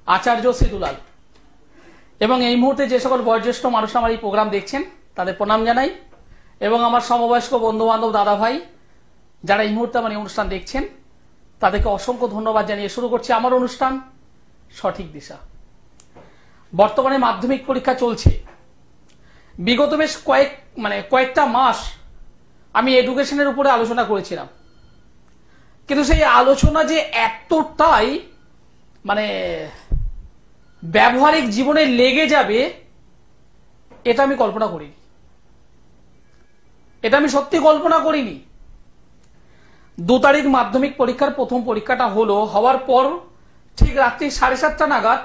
আচার্য সিদুলাল। এবং এই মুহূর্তে যে সকল বয়োজ্যেষ্ঠ মানুষ আমার এই প্রোগ্রাম দেখছেন তাদের প্রণাম জানাই, এবং আমার সমবয়স্ক বন্ধু বান্ধব দাদা ভাই যারা এই মুহূর্তে আমার এই অনুষ্ঠান দেখছেন তাদেরকে অসংখ্য ধন্যবাদ জানিয়ে শুরু করছি আমার অনুষ্ঠান সঠিক দিশা। বর্তমানে মাধ্যমিক পরীক্ষা চলছে। বিগত বেশ কয়েকটা মাস আমি এডুকেশনের উপরে আলোচনা করেছিলাম, কিন্তু সেই আলোচনা যে এতটাই ব্যবহারিক জীবনে লেগে যাবে এটা আমি কল্পনা করিনি, এটা আমি সত্যি কল্পনা করিনি। 2 তারিখ মাধ্যমিক পরীক্ষার প্রথম পরীক্ষাটা হওয়ার পর ঠিক রাত্রি 7:30 নাগাদ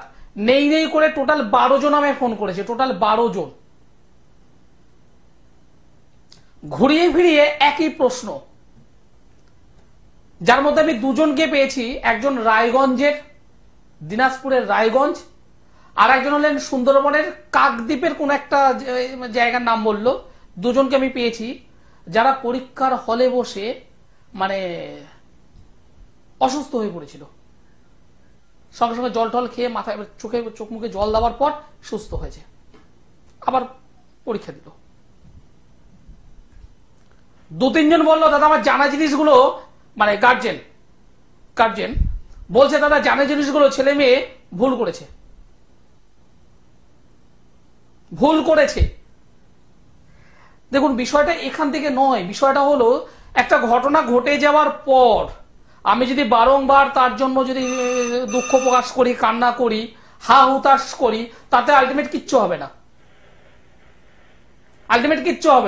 নেই করে টোটাল 12 জন আমায় ফোন করেছে, টোটাল 12 জন, ঘুরিয়ে ফিরিয়ে একই প্রশ্ন, যার মধ্যে আমি 2 জনকে পেয়েছি। একজন রায়গঞ্জের, দিনাজপুরের রায়গঞ্জ, আর একজন হলেন সুন্দরবনের কাকদ্বীপের কোন একটা জায়গার নাম বললো। 2 জনকে আমি পেয়েছি যারা পরীক্ষার হলে বসে অসুস্থ হয়ে পড়েছিল, সঙ্গে সঙ্গে জল টল খেয়ে মাথায় চোখ মুখে জল দেওয়ার পর সুস্থ হয়েছে, আবার পরীক্ষা দিল। 2-3 জন বললো দাদা আমার জানা জিনিসগুলো, গার্জেন বলছে দাদা জানা জিনিসগুলো ছেলে মেয়ে ভুল করেছে। দেখুন বিষয়টা এখান থেকে নয়, বিষয়টা হলো একটা ঘটনা ঘটে যাওয়ার পর আমি যদি বারংবার তার জন্য যদি দুঃখ প্রকাশ করি, কান্না করি, হা হুতাশ করি, তাতে আলটিমেট কিচ্ছু হবে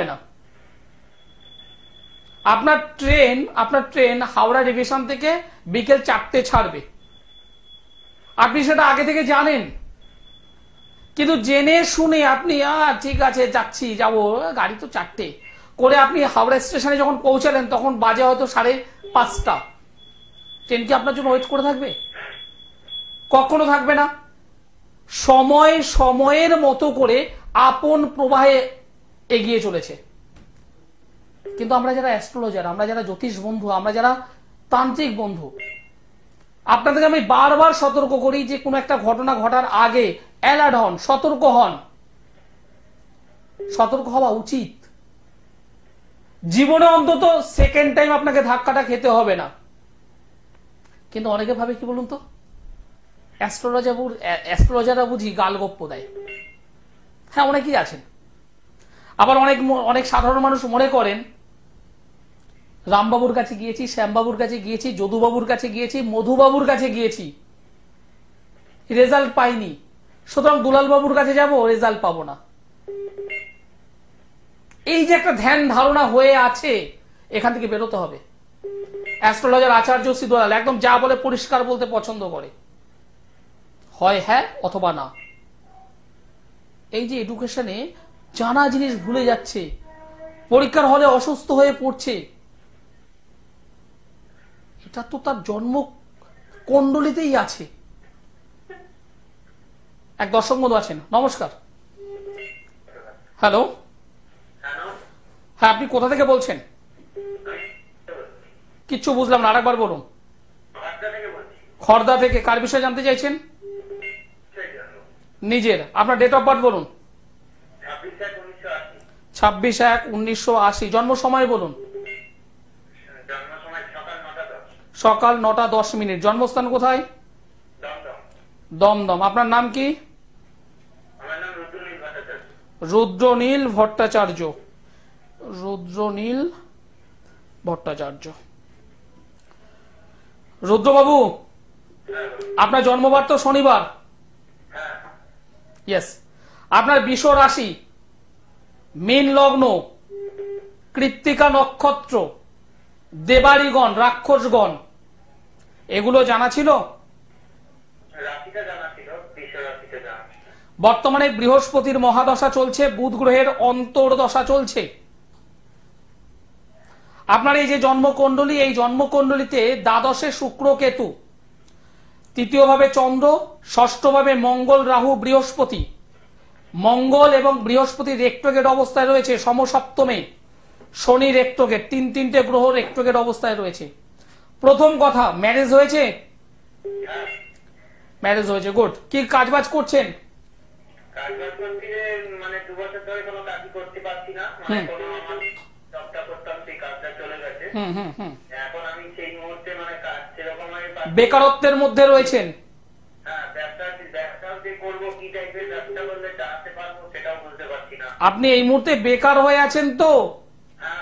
না। আপনার ট্রেন হাওড়া ডিভিশন থেকে বিকেল 4টে ছাড়বে, আপনি সেটা আগে থেকে জানেন, কিন্তু জেনে শুনে আপনি ঠিক আছে যাবো, গাড়ি তো 4টে করে আপনি হাওড়া স্টেশনে যখন পৌঁছালেন তখন বাজে হয়তো 5:30। ট্রেন কি আপনার জন্য ওয়েট করে থাকবে? কখনো থাকবে না। সময়ের মতো করে আপন প্রবাহে এগিয়ে চলেছে। কিন্তু আমরা যারা অ্যাস্ট্রোলজার, আমরা যারা জ্যোতিষ বন্ধু, আমরা যারা তান্ত্রিক বন্ধু, আপনাদেরকে আমি বারবার সতর্ক করি যে কোনো একটা ঘটনা ঘটার আগে অ্যালার্ট হন, সতর্ক হওয়া উচিত। জীবনে অন্তত সেকেন্ড টাইম আপনাকে ধাক্কাটা খেতে হবে না। কিন্তু অনেকে ভাবে কি বলুন তো, অ্যাস্ট্রোলজাররা বুঝি গালগপ্প দেয়। হ্যাঁ, অনেকেই আছেন। আবার অনেক সাধারণ মানুষ মনে করেন রামবাবুর কাছে গিয়েছি, শ্যামবাবুর কাছে গিয়েছি, যদুবাবুর কাছে গিয়েছি, মধুবাবুর কাছে গিয়েছি, রেজাল্ট পাইনি, সুতরাং দুলাল বাবুর কাছে যাব, রেজাল্ট পাবো না। এই যে একটা ধ্যান ধারণা হয়ে আছে, এখান থেকে বেরোতে হবে। অ্যাস্ট্রোলজার আচার্য সিদুলাল একদম যা বলে পরিষ্কার বলতে পছন্দ করে, হয় হ্যাঁ অথবা না। এই যে এডুকেশনে জানা জিনিস ভুলে যাচ্ছে, পরীক্ষার হলে অসুস্থ হয়ে পড়ছে, এটা তো তার জন্ম কুণ্ডলিতেই আছে। এক দর্শক বন্ধু আছেন, নমস্কার। হ্যালো, হ্যাঁ আপনি কোথা থেকে বলছেন? কিচ্ছু বুঝলাম না, আরেকবার বলুন। খর্দা থেকে। কার বিষয়ে জানতে চাইছেন? নিজের। আপনার ডেট অফ বার্থ বলুন। 26/1/1980। জন্ম সময় বলুন। সকাল 9:10। জন্মস্থান কোথায়? দমদম। আপনার নাম কি? রুদ্রনীল ভট্টাচার্য। রুদ্রবাবু, আপনার জন্মবার তো শনিবার। ইয়েস। আপনার বৃষ রাশি, মীন লগ্ন, কৃত্তিকা নক্ষত্র, দেবাড়িগণ, রাক্ষসগণ, এগুলো জানা ছিল? বর্তমানে বৃহস্পতির মহাদশা চলছে, বুধ গ্রহের অন্তর্দশা চলছে। আপনার এই যে জন্মকুণ্ডলী, এই জন্মকুণ্ডলীতে দ্বাদশে শুক্র কেতু, তৃতীয়ভাবে চন্দ্র, ষষ্ঠভাবে মঙ্গল রাহু বৃহস্পতি। মঙ্গল এবং বৃহস্পতি রেক্টোগেট অবস্থায় রয়েছে সমসপ্তমে, শনি রেক্টোগেট, তিনটে গ্রহ রেক্টোগেট অবস্থায় রয়েছে। প্রথম কথা, ম্যারেজ হয়েছে? ম্যারেজ হয়েছে, গুড। কি কাজবাজ করছেন? কাজবাজ করছি যে মানে 2 বছর ধরে কোনো কাজই করতে পারছি না, মানে কোনো আমার জবটা করতাম সেই কাজটা চলে গেছে। এখন আমি সেই মুহূর্তে মানে কাজ সেরকম ভাবে বেকারত্বের মধ্যে রয়েছেন। হ্যাঁ, ব্যবসা যে করবো, কি টাইপের ব্যবসা করলে চালাতে পারবো সেটাও বুঝতে পারছি না। আপনি এই মুহূর্তে বেকার হয়ে আছেন তো? হ্যাঁ,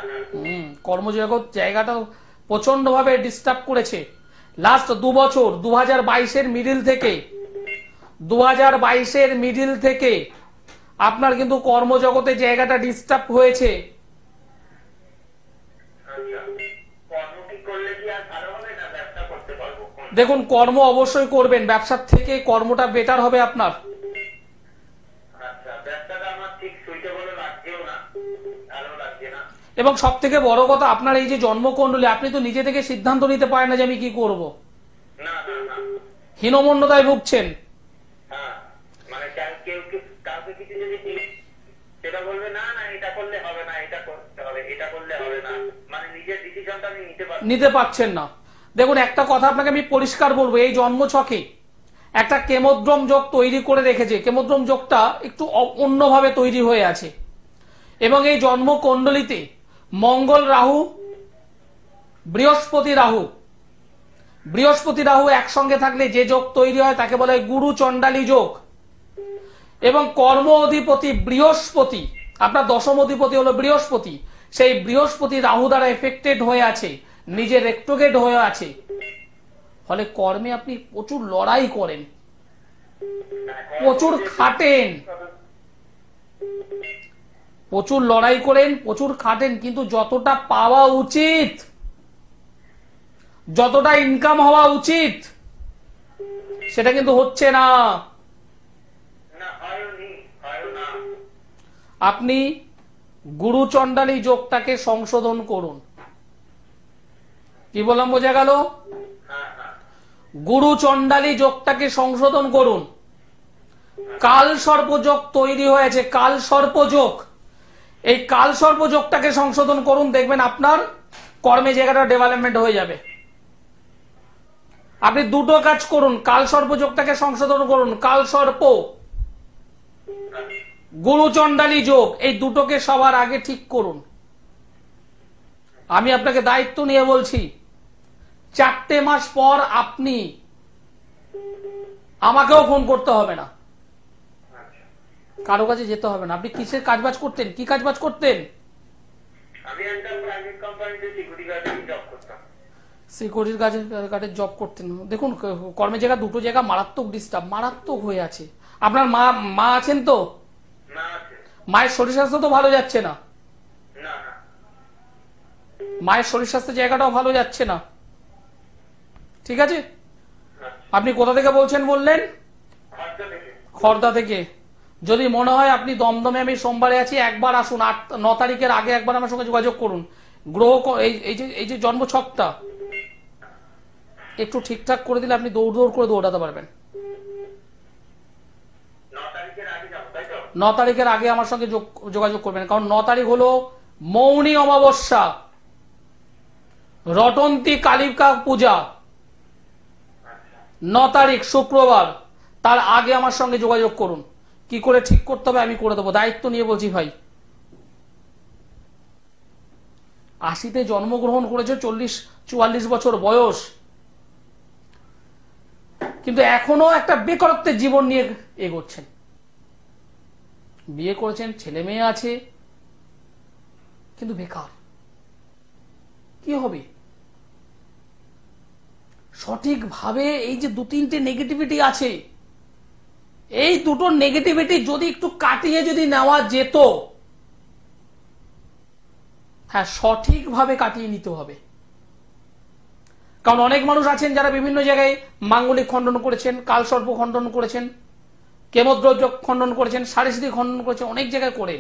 কর্মজগৎ জায়গাটা প্রচন্ড ভাবে ডিস্টার্ব করেছে লাস্ট 2 বছর। 2022-এর মিডিল থেকে 2022-এর মিডিল থেকে আপনার কিন্তু কর্মজগতে জায়গাটা ডিস্টার্ব হয়েছে। আচ্ছা, কর্ম কি করলে কি আর ভালো হবে না ব্যবসা করতে পারবো? দেখুন, কর্ম অবশ্যই করবেন, ব্যবসার থেকে কর্মটা বেটার হবে আপনার। আচ্ছা, ব্যবসাটা আমার ঠিক সুইটেবল লাগছেও না, ভালো লাগছে না। এবং সব থেকে বড় কথা, আপনার এই যে জন্মকুণ্ডলী, আপনি তো নিজে থেকে সিদ্ধান্ত নিতে পারেন না যে আমি কি করব। না না না, হীনমন্যতায় ভুগছেন। হ্যাঁ, মানে কাউকে কিছু যদি সেটা বলবে না না এটা করলে হবে না, এটা করতে হবে, এটা করলে হবে না, মানে নিজের ডিসিশনটা আমি নিতে পারছেন না। দেখুন, একটা কথা আপনাকে আমি পরিষ্কার বলবো, এই জন্মছকে একটা কেমোদ্রম যোগ তৈরি করে রেখেছে। কেমোদ্রম যোগটা একটু অন্যভাবে তৈরি হয়ে আছে এবং এই জন্মকুণ্ডলিতে মঙ্গল রাহু, বৃহস্পতি রাহু একসঙ্গে থাকলে যে যোগ তৈরি হয় তাকে বলা হয় গুরু চণ্ডালী যোগ। এবং কর্ম অধিপতি বৃহস্পতি, আপনার দশম অধিপতি হলো বৃহস্পতি, সেই বৃহস্পতি রাহু দ্বারা এফেক্টেড হয়ে আছে, নিজে রেক্টোগেট হয়ে আছে। ফলে কর্মে আপনি প্রচুর লড়াই করেন, প্রচুর খাটেন, প্রচুর লড়াই করেন, প্রচুর খাটেন, কিন্তু যতটা পাওয়া উচিত, যতটা ইনকাম হওয়া উচিত সেটা কিন্তু হচ্ছে না। আপনি গুরু চণ্ডালী যোগটাকে সংশোধন করুন। কি বললাম, বোঝা গেল? গুরু চণ্ডালী যোগটাকে সংশোধন করুন। কাল সর্পযোগ তৈরি হয়েছে, কাল সর্পযোগ, এই কাল সর্পযোগটাকে সংশোধন করুন, দেখবেন আপনার কর্মে জায়গাটা ডেভেলপমেন্ট হয়ে যাবে। আপনি দুটো কাজ করুন, কাল সর্পযোগটাকে সংশোধন করুন, কাল সর্প, গুরু চণ্ডালী যোগ, এই দুটোকে সবার আগে ঠিক করুন। আমি আপনাকে দায়িত্ব নিয়ে বলছি, 4টে মাস পর আপনি আমাকেও ফোন করতে হবে না, কারো কাছে যেতে হবে না। আপনি কিসের কাজবাজ করতেন, কি কাজবাজ করতেন? আমি একটা প্রাইভেট কোম্পানিতে সিকিউরিটি গার্ডে জব করতাম। সিকিউরিটি গার্ডের জব করতেন। দেখুন, কর্মের জায়গা দুটো জায়গা মারাত্মক ডিস্টার্ব, মারাত্মক হয়ে আছে। আপনার মা আছেন তো? মায়ের শরীর স্বাস্থ্য তো ভালো যাচ্ছে না? মায়ের শরীর স্বাস্থ্যের জায়গাটাও ভালো যাচ্ছে না, ঠিক আছে? আপনি কোথা থেকে বলছেন বললেন? খড়দা থেকে। যদি মনে হয় আপনি দমদমে আমি সোমবারে আছি, একবার আসুন, 8-9 তারিখের আগে একবার আমার সঙ্গে যোগাযোগ করুন। গ্রহ এই যে জন্মছকটা একটু ঠিকঠাক করে দিলে আপনি দৌড় করে দৌড়াতে পারবেন। 9 তারিখের আগে আমার সঙ্গে যোগাযোগ করবেন, কারণ 9 তারিখ হলো মৌনী অমাবস্যা, রটন্তী কালিকা পূজা, 9 তারিখ শুক্রবার। তার আগে আমার সঙ্গে যোগাযোগ করুন। কি করে ঠিক করতে হবে আমি করে দেবো, দায়িত্ব নিয়ে বলছি ভাই। 80-তে জন্মগ্রহণ করেছে, 40-44 বছর বয়স, কিন্তু এখনো একটা বেকারত্বের জীবন নিয়ে এগোচ্ছেন। বিয়ে করেছেন, ছেলে মেয়ে আছে, কিন্তু বেকার। কি হবে? সঠিকভাবে এই যে 2-3টে নেগেটিভিটি আছে, এই দুটো নেগেটিভিটি যদি একটু কাটিয়ে যদি নেওয়া যেত, হ্যাঁ, সঠিকভাবে কাটিয়ে নিতে হবে। কারণ অনেক মানুষ আছেন যারা বিভিন্ন জায়গায় মাঙ্গলিক খণ্ডন করেছেন, কালসর্প খণ্ডন করেছেন, কেমদ্রব্য খণ্ডন করেছেন, সারিসিদ্ধি খণ্ডন করেছেন, অনেক জায়গায় করেন।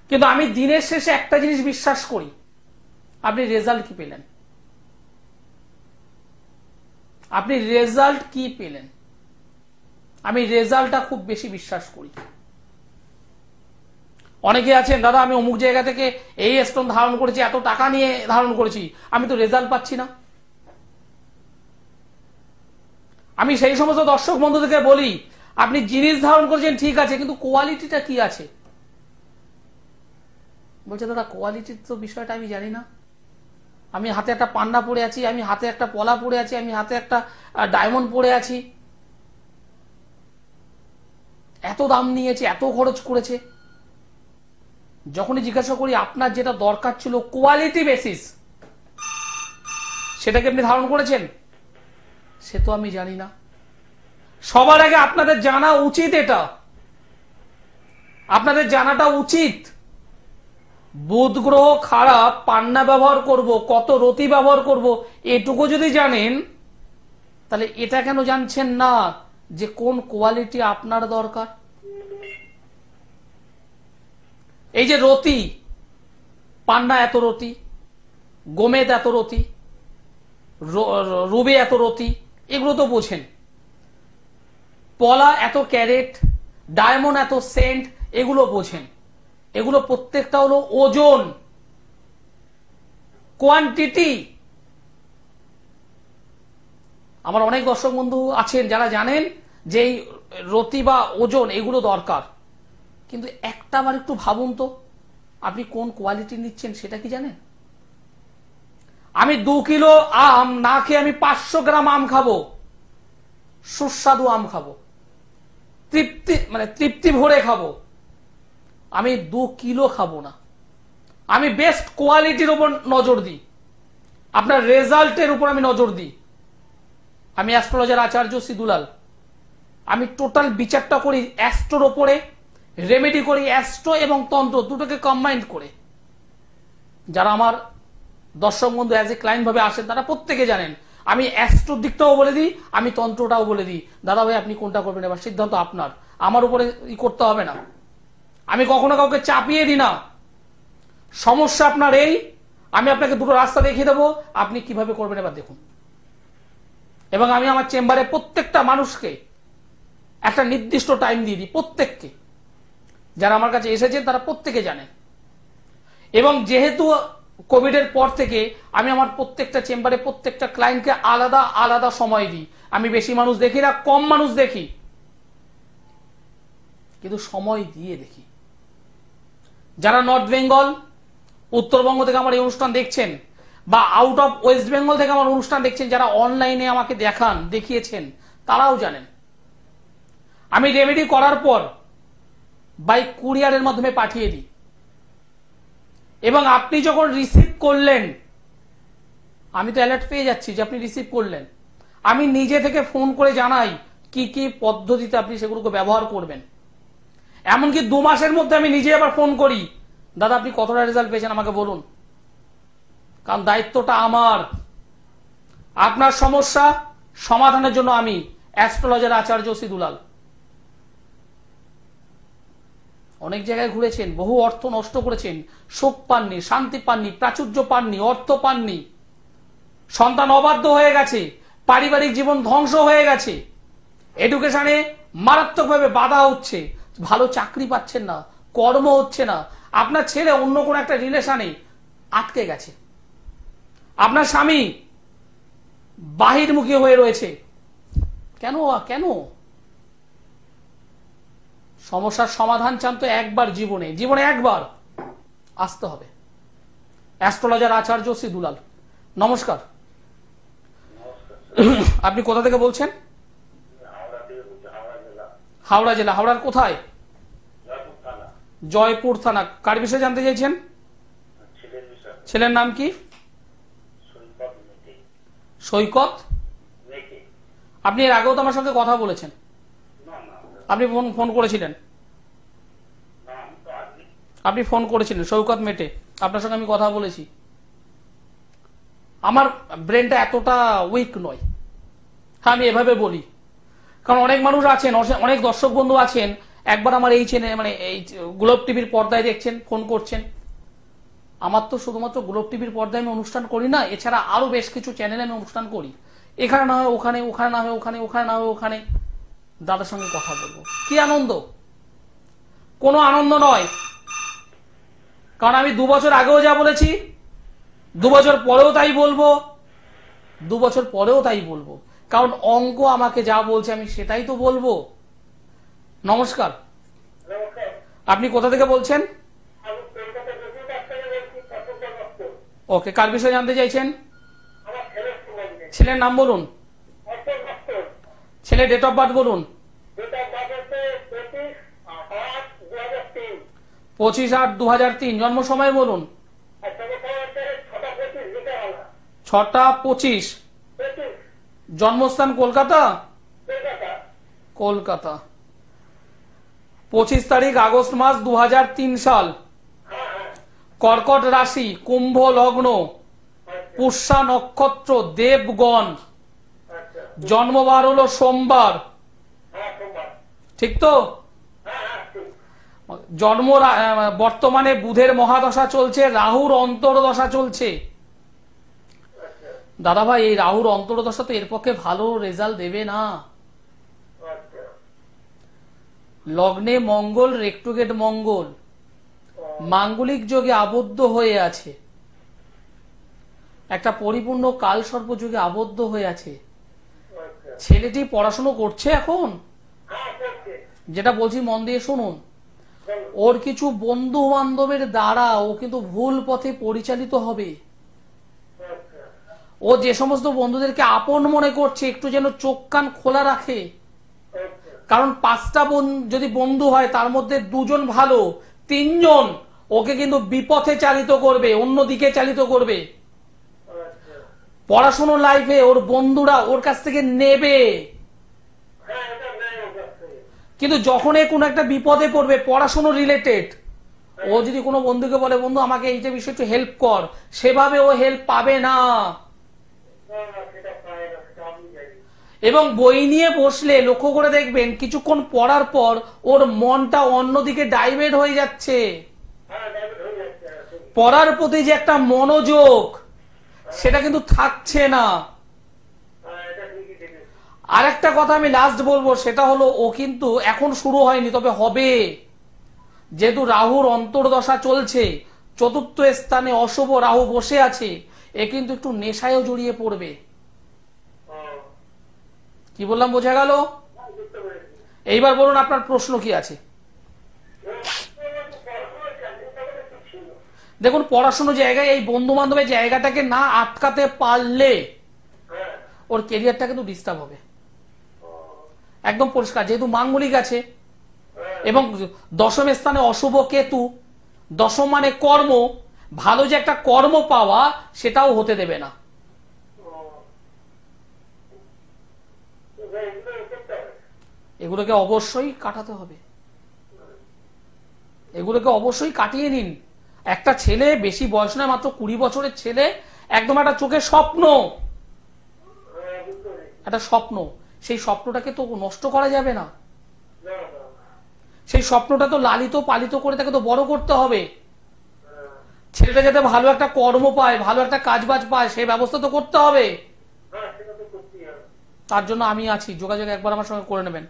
কিন্তু আমি দিনের শেষে একটা জিনিস বিশ্বাস করি, আপনি রেজাল্ট কি পেলেন? আপনি রেজাল্ট কি পেলেন? আমি রেজাল্টটা খুব বেশি বিশ্বাস করি। অনেকে আছেন, দাদা আমি অমুক জায়গা থেকে এই স্টোন ধারণ করেছি, এত টাকা নিয়ে ধারণ করেছি, আমি তো রেজাল্ট পাচ্ছি না। আমি সেই সমস্ত দর্শক বন্ধুদেরকে বলি, আপনি জিনিস ধারণ করছেন ঠিক আছে, কিন্তু কোয়ালিটিটা কি আছে? বলছে দাদা কোয়ালিটির তো বিষয়টা আমি জানি না। আমি হাতে একটা পান্না পরে আছি, আমি হাতে একটা পলা পরে আছি, আমি হাতে একটা ডায়মন্ড পরে আছি, এত দাম নিয়েছে, এত খরচ করেছে। যখনই জিজ্ঞাসা করি আপনার যেটা দরকার ছিল কোয়ালিটি বেসিস, সেটাকে আপনি ধারণ করেছেন? সে তো আমি জানি না। সবার আগে আপনাদের জানা উচিত, এটা আপনাদের জানাটা উচিত। বুধ গ্রহ খারাপ, পান্না ব্যবহার করব, কত রতি ব্যবহার করব, এটুকু যদি জানেন, তাহলে এটা কেন জানছেন না যে কোন কোয়ালিটি আপনার দরকার? এই যে রতি, পান্না এত রতি, গোমেদ এত রতি, রুবে এত রতি, এগুলো তো বোঝেন। পলা এত ক্যারেট, ডায়মন্ড এত সেন্ট, এগুলো বোঝেন। এগুলো প্রত্যেকটা হলো ওজন, কোয়ান্টিটি। আমার অনেক দর্শক বন্ধু আছেন যারা জানেন যে এই রতি বা ওজন এগুলো দরকার, কিন্তু একটা বার একটু ভাবুন তো, আপনি কোন কোয়ালিটি নিচ্ছেন সেটা কি জানেন? আমি 2 কিলো আম না খেয়ে আমি 500 গ্রাম আম খাবো, সুস্বাদু আম খাবো, তৃপ্তি ভরে খাবো। আমি 2 কিলো খাবো না। আমি বেস্ট কোয়ালিটির উপর নজর দিই, আপনার রেজাল্টের উপর আমি নজর দিই। আমি অ্যাস্ট্রোলজার আচার্য শ্রী দুলাল। আমি টোটাল বিচারটা করি অ্যাস্ট্রোর ওপরে, রেমেডি করি অ্যাস্ট্রো এবং তন্ত্র দুটোকে কম্বাইন্ড করে। যারা আমার দর্শক বন্ধু অ্যাজ এ ক্লায়েন্ট ভাবে আসেন তারা প্রত্যেকে জানেন আমি অ্যাস্ট্রোর দিকটাও বলে দিই, আমি তন্ত্রটাও বলে দিই। দাদা ভাই আপনি কোনটা করবেন, এবার সিদ্ধান্ত আপনার, আমার উপরে করতে হবে না। আমি কখনো কাউকে চাপিয়ে দিই না। সমস্যা আপনার এই, আমি আপনাকে দুটো রাস্তা দেখিয়ে দেবো, আপনি কিভাবে করবেন এবার দেখুন। এবং আমি আমার চেম্বারে প্রত্যেকটা মানুষকে একটা নির্দিষ্ট টাইম দিয়ে দিই, প্রত্যেককে। যারা আমার কাছে এসেছেন তারা প্রত্যেকে জানেন। এবং যেহেতু কোভিডের পর থেকে আমি আমার প্রত্যেকটা চেম্বারে প্রত্যেকটা ক্লায়েন্টকে আলাদা আলাদা সময় দিই। আমি বেশি মানুষ দেখি না, কম মানুষ দেখি, কিন্তু সময় দিয়ে দেখি। যারা নর্থ বেঙ্গল, উত্তরবঙ্গ থেকে আমার এই অনুষ্ঠান দেখছেন, বা আউট অফ ওয়েস্ট বেঙ্গল থেকে আমার অনুষ্ঠান দেখছেন, যারা অনলাইনে আমাকে দেখিয়েছেন, তারাও জানেন আমি রেমেডি করার পর বাই কুরিয়ারের মাধ্যমে পাঠিয়ে দিই। এবং আপনি যখন রিসিভ করলেন, আমি তো অ্যালার্ট পেয়ে যাচ্ছি যে আপনি রিসিভ করলেন। আমি নিজে থেকে ফোন করে জানাই কি কি পদ্ধতিতে আপনি সেগুলোকে ব্যবহার করবেন। এমনকি 2 মাসের মধ্যে আমি নিজে আবার ফোন করি, দাদা আপনি কতটা রেজাল্ট পেয়েছেন আমাকে বলুন। কারণ দায়িত্বটা আমার। আপনার সমস্যা সমাধানের জন্য আমি অ্যাস্ট্রোলজার আচার্য শ্রী দুলাল। অনেক জায়গায় ঘুরেছেন, বহু অর্থ নষ্ট করেছেন, সুখ পাননি, শান্তি পাননি, প্রাচুর্য পাননি, অর্থ পাননি, সন্তান অবাধ্য হয়ে গেছে, পারিবারিক জীবন ধ্বংস হয়ে গেছে, এডুকেশনে মারাত্মকভাবে বাধা হচ্ছে, ভালো চাকরি পাচ্ছেন না, কর্ম হচ্ছে না, আপনার ছেলে অন্য কোনো একটা রিলেশনে আটকে গেছে, আপনার স্বামী বাহিরমুখী হয়ে রয়েছে। কেন কেন? সমস্যার সমাধান চান তো একবার জীবনে একবার আসতে হবে। অ্যাস্ট্রোলজার আচার্য শ্রী দুলাল। নমস্কার। আপনি কোথা থেকে বলছেন? হাওড়া জেলা। হাওড়ার কোথায়? জয়পুর থানা। কার বিষয়ে জানতে চাইছেন? ছেলের নাম কি? সৈকত। আপনি এর আগেও তো আমার সঙ্গে কথা বলেছেন, আপনি ফোন করেছিলেন, আপনি ফোন করেছিলেন সৈকত মেটে, আপনার সঙ্গে আমি কথা বলেছি। আমার ব্রেনটা এতটা উইক নয়, হ্যাঁ আমি এভাবে বলি। কারণ অনেক মানুষ আছেন, অনেক দর্শক বন্ধু আছেন, একবার আমার এই এই গ্লোব টিভির পর্দায় দেখছেন, ফোন করছেন। আমার তো শুধুমাত্র গ্লোব টিভির পর্দায় আমি অনুষ্ঠান করি না, এছাড়া আরো বেশ কিছু চ্যানেলে আমি অনুষ্ঠান করি। এখানে না হয় ওখানে, ওখানে না হয় ওখানে, ওখানে না হয় ওখানে দাদার সঙ্গে কথা বলবো। কি আনন্দ! কোনো আনন্দ নয়। কারণ আমি 2 বছর আগেও যা বলেছি, 2 বছর পরেও তাই বলবো, 2 বছর পরেও তাই বলবো। কারণ অঙ্ক আমাকে যা বলছে আমি সেটাই তো বলবো। নমস্কার, নমস্কার। আপনি কোথা থেকে বলছেন? আমি কলকাতা বসিরহাট থেকে বলছি, কতটা ভক্ত। ওকে, কার বিষয়ে জানতে চাইছেন? আমার ছেলের সম্বন্ধে। ছেলের নাম বলুন, কত ভক্ত। ছেলে ডেট অফ বার্থ বলুন। যেটা বাজাতে 25/8/2003। 25/8/2003। জন্ম সময় বলুন। আর তবে হচ্ছে 6:25 বিকেলবেলা। 6:25। 25 জন্মস্থান কলকাতা। কলকাতা। কলকাতা। 25 তারিখ আগস্ট মাস 2003 সাল। হ্যাঁ হ্যাঁ। কর্কট রাশি, কুম্ভ লগ্ন, আচ্ছা পুষ্যা নক্ষত্র, দেবগণ। আচ্ছা। জন্মবার হলো সোমবার, হ্যাঁ সোমবার। ঠিক তো? হ্যাঁ হ্যাঁ ঠিক। বর্তমানে বুধের মহাদশা চলছে, রাহুর অন্তর্দশা চলছে। আচ্ছা দাদা ভাই, এই রাহুর অন্তর্দশা তো এর পক্ষে ভালো রেজাল্ট দেবে না। আচ্ছা। লগ্নে মঙ্গল, রেক্টোগেট মঙ্গল মাঙ্গলিক যোগে আবদ্ধ হয়ে আছে, একটা পরিপূর্ণ কালসর্প যুগে আবদ্ধ হয়ে আছে। আচ্ছা। ছেলেটি পড়াশুনো করছে এখন, হ্যাঁ করছে। যেটা বলছি মন দিয়ে শুনুন। বলুন। ওর কিছু বন্ধু বান্ধবের দ্বারা ও কিন্তু ভুল পথে পরিচালিত হবে। আচ্ছা ও যে সমস্ত বন্ধুদেরকে আপন মনে করছে, একটু যেন চোখ কান খোলা রাখে। আচ্ছা কারণ 5টা যদি বন্ধু হয় তার মধ্যে 2জন ভালো, 3জন ওকে কিন্তু বিপথে চালিত করবে, অন্যদিকে চালিত করবে। আচ্ছা। পড়াশোনার লাইফে ওর বন্ধুরা ওর কাছ থেকে নেবে, হ্যাঁ এটা নেই ওর কাছ থেকে। কিন্তু যখন এ কোনো একটা বিপদে পড়বে পড়াশোনা রিলেটেড, ও যদি কোনো বন্ধুকে বলে বন্ধু আমাকে এইটা বিষয়ে একটু হেল্প কর, সেভাবে ও হেল্প পাবে না। না না সেটা পায় না, সেটা আমি জানি। এবং বই নিয়ে বসলে লক্ষ্য করে দেখবেন কিছুক্ষণ পড়ার পর ওর মনটা অন্যদিকে ডাইভার্ট হয়ে যাচ্ছে। হ্যাঁ ডাইভার্ট হয়ে যাচ্ছে। হ্যাঁ, ঠিক। পড়ার প্রতি যে একটা মনোযোগ সেটা কিন্তু থাকছে না। হ্যাঁ এটা ঠিকই দেখেছি। আরেকটা কথা আমি লাস্ট বলবো, সেটা হলো ও কিন্তু এখন শুরু হয়নি, তবে হবে। যেহেতু রাহুর অন্তর্দশা চলছে, 4র্থ স্থানে অশুভ রাহু বসে আছে, এ কিন্তু একটু নেশায়ও জড়িয়ে পড়বে। ও, কি বললাম বোঝা গেল? বুঝতে পেরেছি। এইবার বলুন আপনার প্রশ্ন কি আছে। পড়াশোনার চাকরিটা বলে কি ছিল? দেখুন, পড়াশোনা জায়গায় এই বন্ধু বান্ধবের জায়গাটাকে না আটকাতে পারলে হ্যাঁ। ওর কেরিয়ারটা কিন্তু ডিস্টার্ব হবে, ও, একদম পরিষ্কার। যেহেতু মাঙ্গলিক আছে হ্যাঁ। এবং 10ম স্থানে অশুভ কেতু, 10ম মানে কর্ম, ভালো যে একটা কর্ম পাওয়া সেটাও হতে দেবে না। ও, এগুলো করতে হবে। এগুলোকে অবশ্যই কাটাতে হবে, এগুলোকে অবশ্যই কাটিয়ে নিন। একটা ছেলে, বেশি বয়স নয়, মাত্র 20 বছরের ছেলে, একদম একটা চোখের স্বপ্ন, হ্যাঁ বুঝতে পেরেছি। একটা স্বপ্ন। সেই স্বপ্নটাকে তো নষ্ট করা যাবে না। না না। সেই স্বপ্নটা তো লালিত পালিত করে তাকে তো বড় করতে হবে। হ্যাঁ ছেলেটা যাতে ভালো একটা কর্ম পায়, ভালো একটা কাজবাজ পায়, সেই ব্যবস্থা তো করতে হবে। হ্যাঁ সেটা তো করতেই হবে। তার জন্য আমি আছি, যোগাযোগ একবার আমার সঙ্গে করে নেবেন।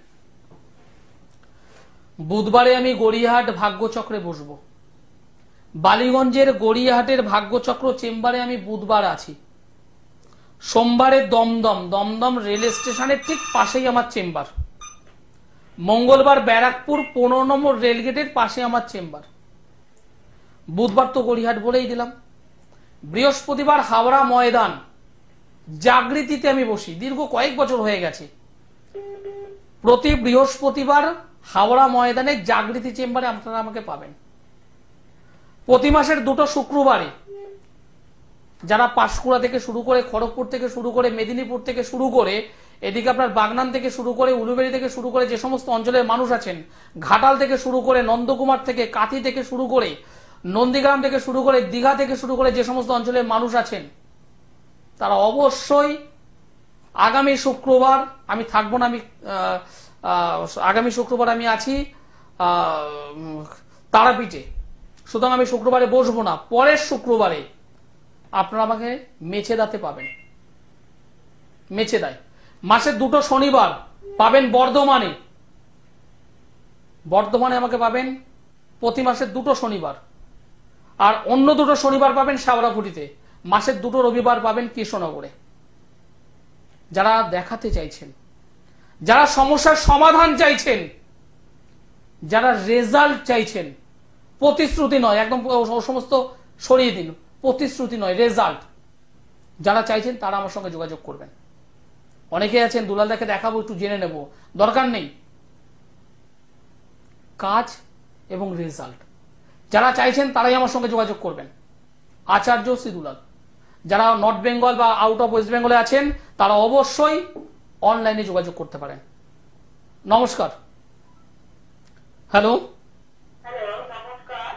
বুধবারে আমি গড়িয়াহাট ভাগ্যচক্রে বসবো। বালিগঞ্জের গড়িয়াহাটের ভাগ্যচক্র চেম্বারে আমি বুধবার আছি। সোমবারে দমদম রেল স্টেশনের ঠিক পাশেই আমার চেম্বার। মঙ্গলবার ব্যারাকপুর 15 নম্বর রেলগেটের পাশে আমার চেম্বার। বুধবার তো গড়িয়াহাট বলেই দিলাম। বৃহস্পতিবার হাওড়া ময়দান জাগৃতিতে আমি বসি, দীর্ঘ কয়েক বছর হয়ে গেছে। প্রতি বৃহস্পতিবার হাওড়া ময়দানে জাগৃতি চেম্বারে আপনারা আমাকে পাবেন। প্রতি মাসের 2টো শুক্রবারে যারা পাঁশকুড়া থেকে শুরু করে, খড়গপুর থেকে শুরু করে, মেদিনীপুর থেকে শুরু করে, এদিকে আপনার বাগনান থেকে শুরু করে, উলুবেড়ি থেকে শুরু করে, যে সমস্ত অঞ্চলের মানুষ আছেন, ঘাটাল থেকে শুরু করে, নন্দকুমার থেকে, কাথি থেকে শুরু করে, নন্দীগ্রাম থেকে শুরু করে, দীঘা থেকে শুরু করে, যে সমস্ত অঞ্চলের মানুষ আছেন, তারা অবশ্যই আগামী শুক্রবার আমি থাকবো না। আমি আগামী শুক্রবার আমি আছি তারাপীঠে, সুতরাং আমি শুক্রবারে বসবো না। পরের শুক্রবারে আপনারা আমাকে মেছেদাতে পাবেন। মেছেদায় মাসের 2টো শনিবার পাবেন বর্ধমানে। বর্ধমানে আমাকে পাবেন প্রতি মাসের 2টো শনিবার। আর অন্য 2টো শনিবার পাবেন শেওড়াফুটিতে। মাসের 2টো রবিবার পাবেন কৃষ্ণনগরে। যারা দেখাতে চাইছেন, যারা সমস্যার সমাধান চাইছেন, যারা রেজাল্ট চাইছেন, প্রতিশ্রুতি নয়, একদম সমস্ত সরিয়ে দিন, প্রতিশ্রুতি নয়, রেজাল্ট যারা চাইছেন তারা আমার সঙ্গে যোগাযোগ করবেন। অনেকে আছেন দুলালদাকে দেখাবো, একটু জেনে নেব, দরকার নেই। কাজ এবং রেজাল্ট যারা চাইছেন তারাই আমার সঙ্গে যোগাযোগ করবেন। আচার্য শ্রী দুলাল। যারা নর্থ বেঙ্গল বা আউট অফ ওয়েস্ট বেঙ্গলে আছেন তারা অবশ্যই অনলাইনে যোগাযোগ করতে পারেন। নমস্কার। হ্যালো,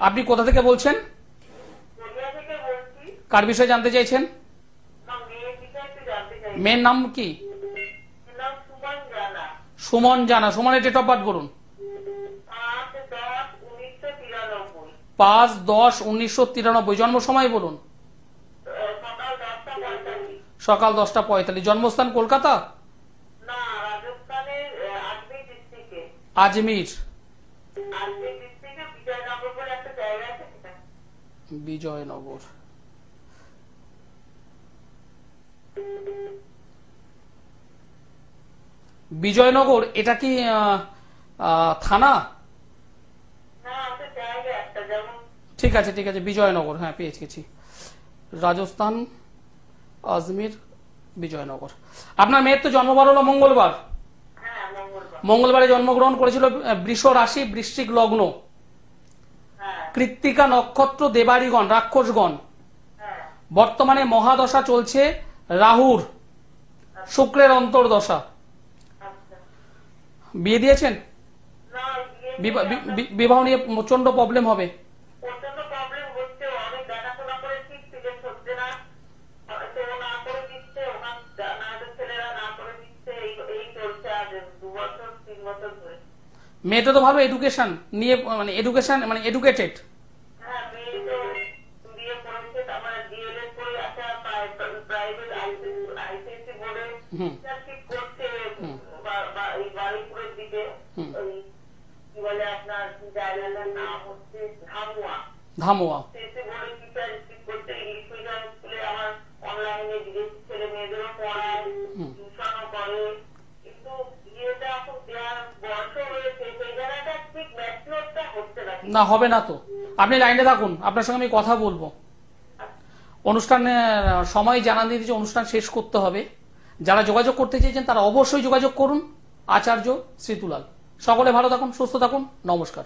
আপনি কোথা থেকে বলছেন? কার বিষয়ে জানতে চাইছেন? মেয়ের নাম কি? সুমন জানা। সুমনের ডেট অফ বার্থ বলুন। 5-10-1993। জন্ম সময় বলুন। সকাল 10:45। জন্মস্থান কলকাতা? আজমির। বিজয়নগর। বিজয়নগর এটা কি থানা? ঠিক আছে ঠিক আছে, বিজয়নগর, হ্যাঁ পেয়েছি। রাজস্থান, আজমির, বিজয়নগর। আপনার মেয়ের তো জন্মবার হলো মঙ্গলবার। মঙ্গলবারে জন্মগ্রহণ করেছিল, বৃষ রাশি, বৃশ্চিক লগ্ন, কৃত্তিকা নক্ষত্র, দেবাড়িগণ, রাক্ষসগণ। বর্তমানে মহাদশা চলছে রাহুর, শুক্রের অন্তর্দশা। বিয়ে দিয়েছেন? বিবাহ নিয়ে প্রচন্ড প্রবলেম হবে। মেয়েটা তো ভালো এডুকেশন নিয়ে, মানে এডুকেশন মানে এডুকেটেড। ধামুয়া। না হবে না তো, আপনি লাইনে থাকুন, আপনার সঙ্গে আমি কথা বলবো। অনুষ্ঠানের সময় জানান দিয়ে দিচ্ছি, অনুষ্ঠান শেষ করতে হবে। যারা যোগাযোগ করতে চেয়েছেন তারা অবশ্যই যোগাযোগ করুন। আচার্য শ্রী দুলাল। সকলে ভালো থাকুন, সুস্থ থাকুন, নমস্কার।